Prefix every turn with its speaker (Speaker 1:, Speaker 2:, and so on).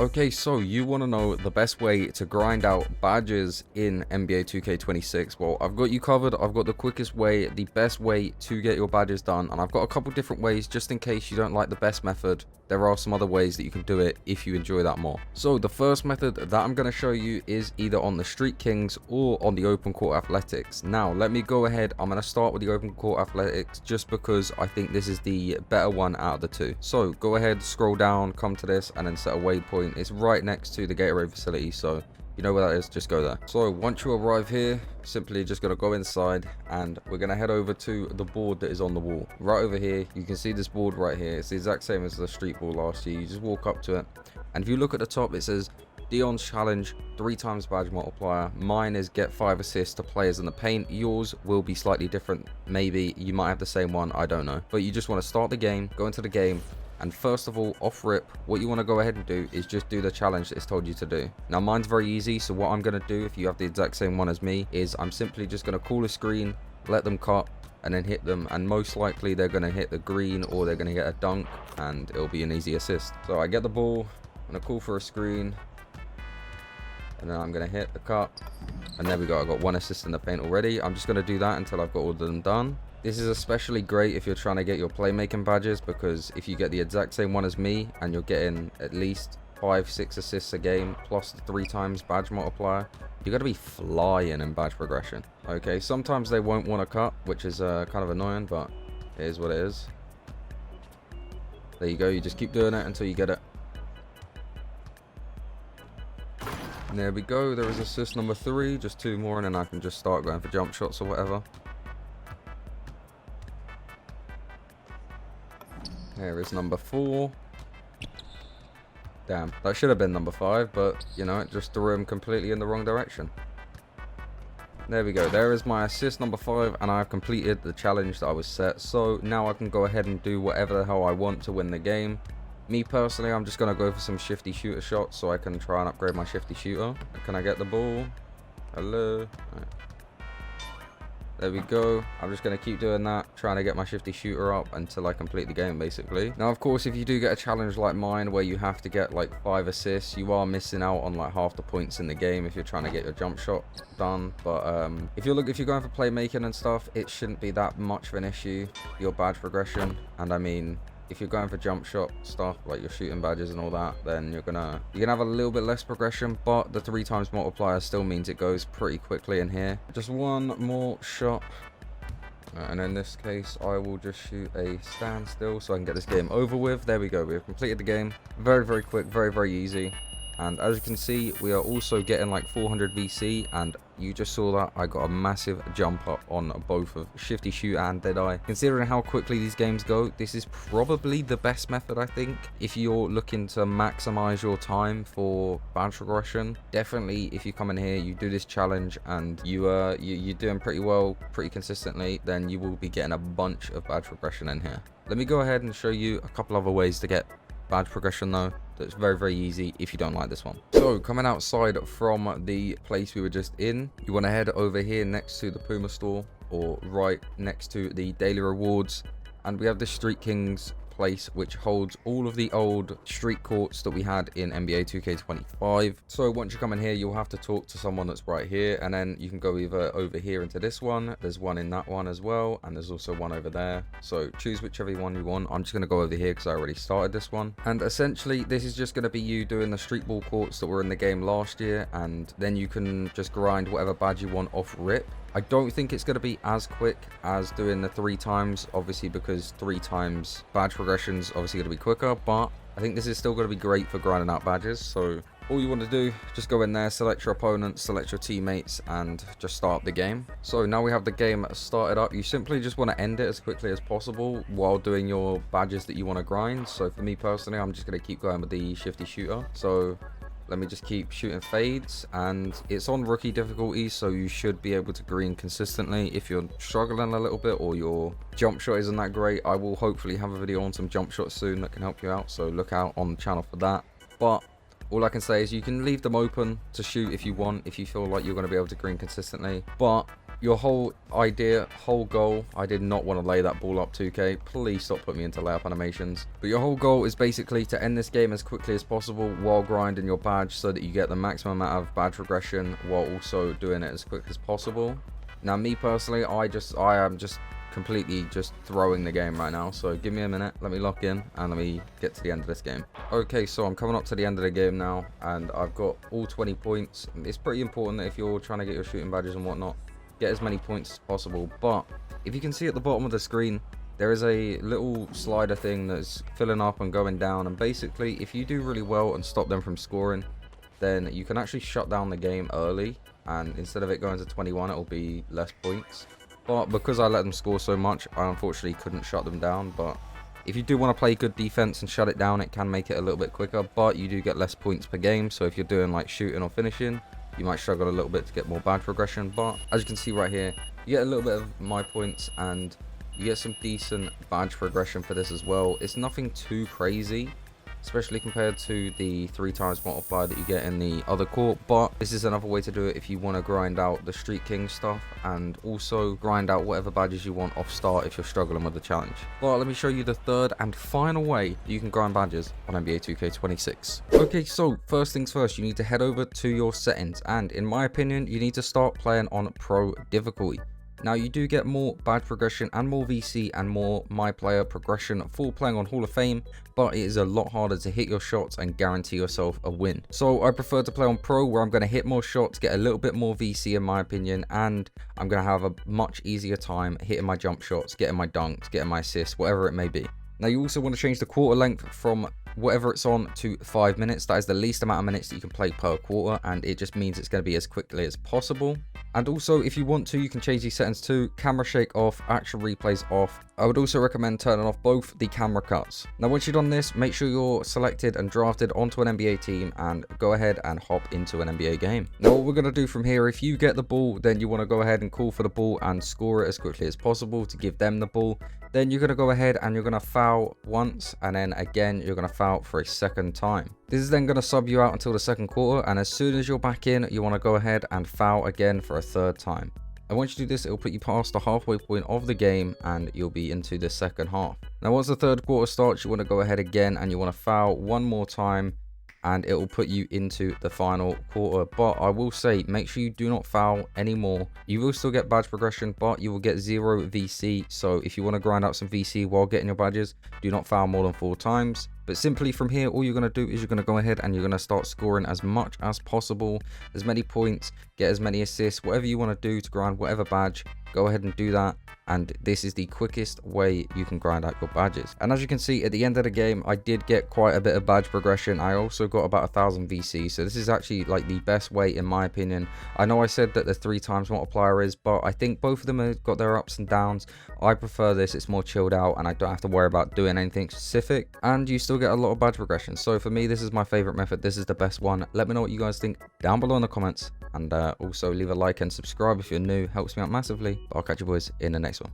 Speaker 1: Okay, so you want to know the best way to grind out badges in NBA 2K26? Well, I've got you covered. I've got the quickest way, the best way to get your badges done, and I've got a couple different ways just in case you don't like the best method. There are some other ways that you can do it if you enjoy that more. So the first method that I'm going to show you is either on the Street Kings or on the Open Court Athletics. Now, let me go ahead. I'm going to start with the Open Court Athletics just because I think this is the better one out of the two. So go ahead, scroll down, come to this, and then set a waypoint. It's right next to the Gatorade facility, so you know where that is, just go there. So once you arrive here, simply just gonna go inside and we're gonna head over to the board that is on the wall. Right over here, you can see this board right here. It's the exact same as the street ball last year. You just walk up to it, and if you look at the top, it says Dion's challenge 3x badge multiplier. Mine is get 5 assists to players in the paint. Yours will be slightly different. Maybe you might have the same one, I don't know. But you just want to start the game, go into the game, and first of all, off rip, what you want to go ahead and do is just do the challenge that it's told you to do. Now, mine's very easy, so what I'm going to do, if you have the exact same one as me, is I'm simply just going to call a screen, let them cut, and then hit them, and most likely they're going to hit the green or they're going to get a dunk, and it'll be an easy assist. So I get the ball, I'm going to call for a screen, and then I'm going to hit the cut, and there we go. I got 1 assist in the paint already. I'm just going to do that until I've got all of them done. This is especially great if you're trying to get your playmaking badges, because if you get the exact same one as me and you're getting at least 5-6 assists a game plus the 3x badge multiplier, you're going to be flying in badge progression. Okay, sometimes they won't want to cut, which is kind of annoying, but it is what it is. There you go. You just keep doing it until you get it. And there we go. There is assist number 3, just 2 more, and then I can just start going for jump shots or whatever. Here is number 4. Damn, that should have been number 5, but you know, it just threw him completely in the wrong direction. There we go. There is my assist number 5, and I've completed the challenge that I was set. So now I can go ahead and do whatever the hell I want to win the game. Me personally, I'm just going to go for some shifty shooter shots so I can try and upgrade my shifty shooter. Can I get the ball? Hello? Right. There we go. I'm just going to keep doing that, trying to get my shifty shooter up until I complete the game, basically. Now, of course, if you do get a challenge like mine where you have to get like 5 assists, you are missing out on like half the points in the game if you're trying to get your jump shot done. But if you're going for playmaking and stuff, it shouldn't be that much of an issue, your badge progression. And I mean, if you're going for jump shot stuff like your shooting badges and all that, then you're gonna have a little bit less progression, but the 3x multiplier still means it goes pretty quickly in here. Just 1 more shot, and in this case I will just shoot a standstill so I can get this game over with. There we go. We've completed the game. Very, very quick, very, very easy. And as you can see, we are also getting like 400 VC, and you just saw that I got a massive jump up on both of Shifty Shoot and Deadeye. Considering how quickly these games go, this is probably the best method, I think, if you're looking to maximize your time for badge progression. Definitely, if you come in here, you do this challenge, and you're doing pretty well, pretty consistently, then you will be getting a bunch of badge progression in here. Let me go ahead and show you a couple other ways to get badge progression though. That's very, very easy if you don't like this one. So coming outside from the place we were just in, you want to head over here next to the Puma store, or right next to the daily rewards, and we have the Street Kings place, which holds all of the old street courts that we had in NBA 2K25. So once you come in here, you'll have to talk to someone that's right here, and then you can go either over here into this one. There's one in that one as well, and there's also one over there. So choose whichever one you want. I'm just going to go over here because I already started this one. And essentially, this is just going to be you doing the street ball courts that were in the game last year, and then you can just grind whatever badge you want off rip. I don't think it's going to be as quick as doing the 3x, obviously, because 3x badge progression's obviously going to be quicker, but I think this is still going to be great for grinding out badges. So all you want to do, just go in there, select your opponents, select your teammates, and just start the game. So now we have the game started up. You simply just want to end it as quickly as possible while doing your badges that you want to grind. So for me personally, I'm just going to keep going with the shifty shooter. So let me just keep shooting fades, and it's on rookie difficulty, so you should be able to green consistently. If you're struggling a little bit or your jump shot isn't that great, I will hopefully have a video on some jump shots soon that can help you out, so look out on the channel for that. But all I can say is you can leave them open to shoot if you want, if you feel like you're going to be able to green consistently. But your whole idea, whole goal, I did not want to lay that ball up 2K. Please stop putting me into layup animations. But your whole goal is basically to end this game as quickly as possible while grinding your badge so that you get the maximum amount of badge regression while also doing it as quick as possible. Now, me personally, I am just completely just throwing the game right now, so give me a minute, let me lock in and let me get to the end of this game. Okay, so I'm coming up to the end of the game now and I've got all 20 points. It's pretty important that if you're trying to get your shooting badges and whatnot, get as many points as possible. But if you can see at the bottom of the screen, there is a little slider thing that's filling up and going down, and basically if you do really well and stop them from scoring, then you can actually shut down the game early, and instead of it going to 21, it'll be less points. But because I let them score so much, I unfortunately couldn't shut them down. But if you do want to play good defense and shut it down, it can make it a little bit quicker, but you do get less points per game. So if you're doing like shooting or finishing, you might struggle a little bit to get more badge progression. But as you can see right here, you get a little bit of my points and you get some decent badge progression for this as well. It's nothing too crazy, especially compared to the 3 times multiplier that you get in the other court, but this is another way to do it if you want to grind out the Street King stuff and also grind out whatever badges you want off start if you're struggling with the challenge. But let me show you the third and final way you can grind badges on NBA 2K26. Okay, so first things first, you need to head over to your settings, and in my opinion, you need to start playing on pro difficulty. Now, you do get more badge progression and more VC and more my player progression for playing on Hall of Fame, but it is a lot harder to hit your shots and guarantee yourself a win. So I prefer to play on Pro, where I'm going to hit more shots, get a little bit more VC in my opinion, and I'm going to have a much easier time hitting my jump shots, getting my dunks, getting my assists, whatever it may be. Now, you also want to change the quarter length from whatever it's on to 5 minutes. That is the least amount of minutes that you can play per quarter, and it just means it's going to be as quickly as possible. And also, if you want to, you can change these settings to camera shake off, action replays off. I would also recommend turning off both the camera cuts. Now, once you've done this, make sure you're selected and drafted onto an NBA team and go ahead and hop into an NBA game. Now, what we're going to do from here, if you get the ball, then you want to go ahead and call for the ball and score it as quickly as possible to give them the ball. Then you're going to go ahead and you're going to foul once, and then again you're going to foul for a second time. This is then going to sub you out until the second quarter, and as soon as you're back in, you want to go ahead and foul again for a third time. And once you do this, it'll put you past the halfway point of the game and you'll be into the second half. Now, once the third quarter starts, you want to go ahead again and you want to foul one more time, and it will put you into the final quarter. But I will say, make sure you do not foul anymore. You will still get badge progression, but you will get 0 VC. So if you want to grind out some VC while getting your badges, do not foul more than 4 times. But simply from here, all you're going to do is you're going to go ahead and you're going to start scoring as much as possible, as many points, get as many assists, whatever you want to do to grind whatever badge, go ahead and do that. And this is the quickest way you can grind out your badges. And as you can see, at the end of the game, I did get quite a bit of badge progression. I also got about 1,000 VC. So this is actually like the best way in my opinion. I know I said that the 3 times multiplier is, but I think both of them have got their ups and downs. I prefer this. It's more chilled out and I don't have to worry about doing anything specific. And you still get a lot of badge progression. So for me, this is my favorite method. This is the best one. Let me know what you guys think down below in the comments. And also leave a like and subscribe if you're new. Helps me out massively. But I'll catch you boys in the next one.